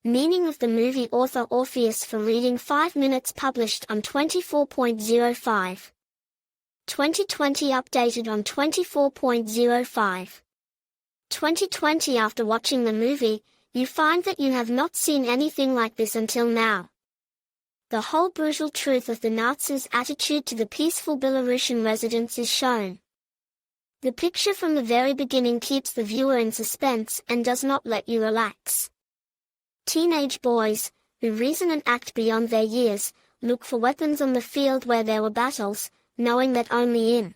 Meaning of the movie author Orpheus for reading 5 minutes published on 24.05. 2020 updated on 24.05. 2020 After watching the movie, you find that you have not seen anything like this until now. The whole brutal truth of the Nazis' attitude to the peaceful Belarusian residents is shown. The picture from the very beginning keeps the viewer in suspense and does not let you relax. Teenage boys, who reason and act beyond their years, look for weapons on the field where there were battles, knowing that only in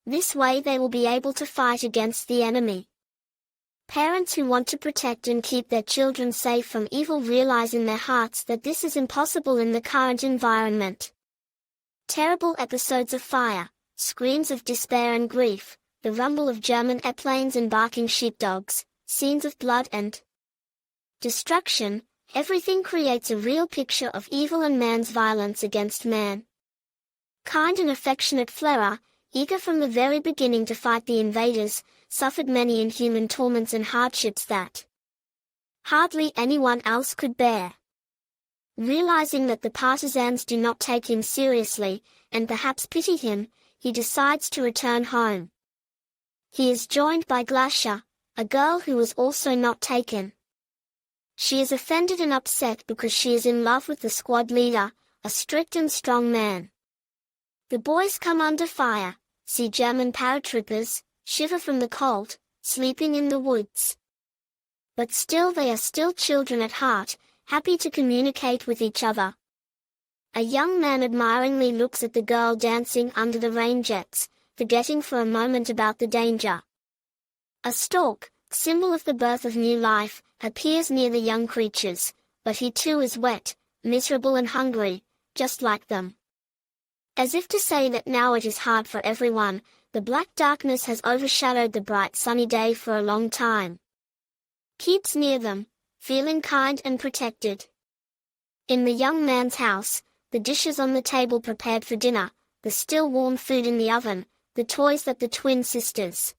this way they will be able to fight against the enemy. Parents who want to protect and keep their children safe from evil realize in their hearts that this is impossible in the current environment. Terrible episodes of fire, screams of despair and grief, the rumble of German airplanes and barking sheepdogs, scenes of blood and destruction, everything creates a real picture of evil and man's violence against man. Kind and affectionate Flera, eager from the very beginning to fight the invaders, suffered many inhuman torments and hardships that hardly anyone else could bear. Realizing that the partisans do not take him seriously, and perhaps pity him, he decides to return home. He is joined by Glasha, a girl who was also not taken. She is offended and upset because she is in love with the squad leader, a strict and strong man. The boys come under fire, see German paratroopers, shiver from the cold, sleeping in the woods. But still they are still children at heart, happy to communicate with each other. A young man admiringly looks at the girl dancing under the rain jets, forgetting for a moment about the danger. A stork, symbol of the birth of new life, appears near the young creatures, but he too is wet, miserable and hungry, just like them. As if to say that now it is hard for everyone, the black darkness has overshadowed the bright sunny day for a long time. Keeps near them, feeling kind and protected. In the young man's house, the dishes on the table prepared for dinner, the still warm food in the oven, the toys that the twin sisters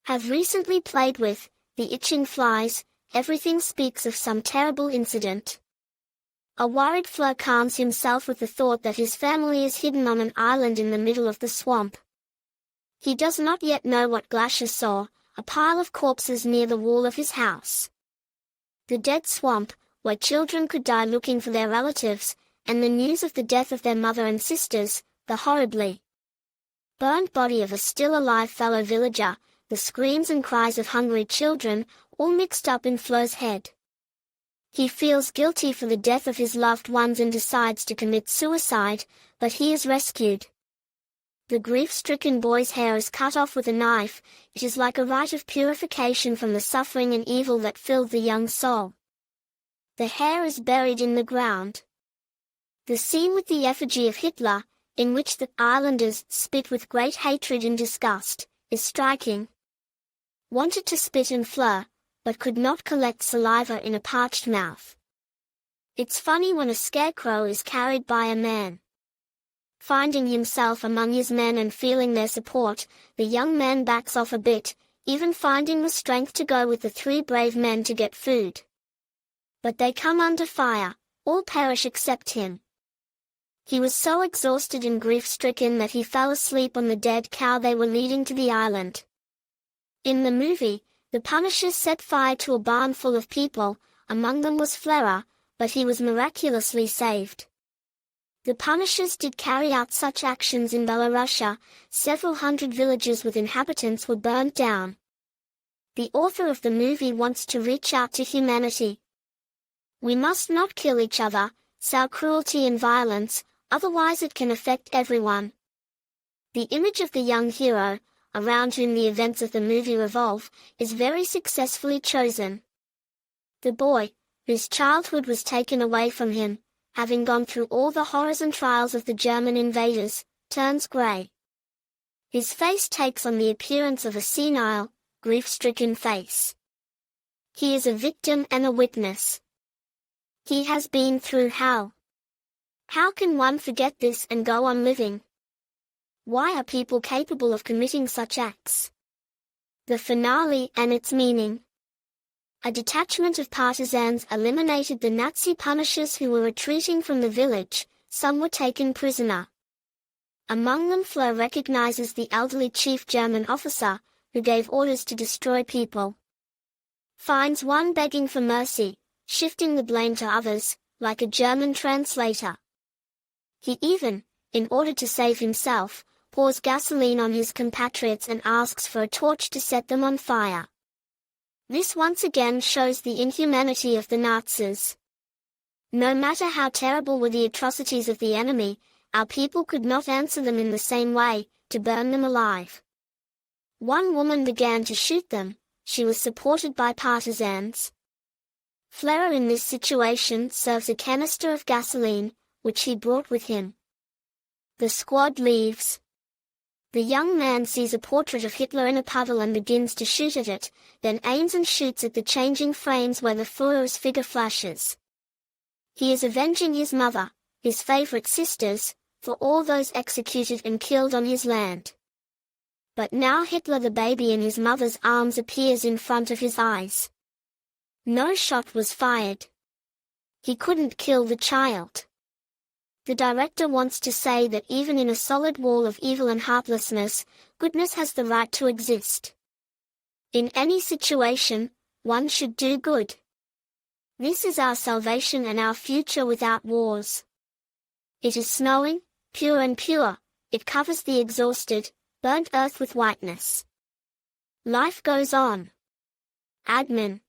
have recently played with, the itching flies, everything speaks of some terrible incident. A worried Fleur calms himself with the thought that his family is hidden on an island in the middle of the swamp. He does not yet know what Glasha saw, a pile of corpses near the wall of his house. The dead swamp, where children could die looking for their relatives, and the news of the death of their mother and sisters, the horribly burned body of a still alive fellow villager, the screams and cries of hungry children, all mixed up in Fleur's head. He feels guilty for the death of his loved ones and decides to commit suicide, but he is rescued. The grief-stricken boy's hair is cut off with a knife. It is like a rite of purification from the suffering and evil that filled the young soul. The hair is buried in the ground. The scene with the effigy of Hitler, in which the islanders spit with great hatred and disgust, is striking. Wanted to spit and Fleur, but could not collect saliva in a parched mouth. It's funny when a scarecrow is carried by a man. Finding himself among his men and feeling their support, the young man backs off a bit, even finding the strength to go with the 3 brave men to get food. But they come under fire, all perish except him. He was so exhausted and grief-stricken that he fell asleep on the dead cow they were leading to the island. In the movie, the Punishers set fire to a barn full of people, among them was Flera, but he was miraculously saved. The Punishers did carry out such actions in Belarusia, several hundred villages with inhabitants were burned down. The author of the movie wants to reach out to humanity. We must not kill each other, sow cruelty and violence, otherwise it can affect everyone. The image of the young hero, around whom the events of the movie revolve, is very successfully chosen. The boy, whose childhood was taken away from him, having gone through all the horrors and trials of the German invaders, turns grey. His face takes on the appearance of a senile, grief-stricken face. He is a victim and a witness. He has been through hell. How can one forget this and go on living? Why are people capable of committing such acts? The finale and its meaning. A detachment of partisans eliminated the Nazi punishers who were retreating from the village. Some were taken prisoner. Among them Fleur recognizes the elderly chief German officer, who gave orders to destroy people. Finds one begging for mercy, shifting the blame to others, like a German translator. He even, in order to save himself, pours gasoline on his compatriots and asks for a torch to set them on fire. This once again shows the inhumanity of the Nazis. No matter how terrible were the atrocities of the enemy, our people could not answer them in the same way, to burn them alive. One woman began to shoot them. She was supported by partisans. Fleur in this situation serves a canister of gasoline, which he brought with him. The squad leaves. The young man sees a portrait of Hitler in a puddle and begins to shoot at it, then aims and shoots at the changing frames where the Führer's figure flashes. He is avenging his mother, his favorite sisters, for all those executed and killed on his land. But now Hitler, the baby in his mother's arms, appears in front of his eyes. No shot was fired. He couldn't kill the child. The director wants to say that even in a solid wall of evil and heartlessness, goodness has the right to exist. In any situation, one should do good. This is our salvation and our future without wars. It is snowing, pure and pure, it covers the exhausted, burnt earth with whiteness. Life goes on. Admin.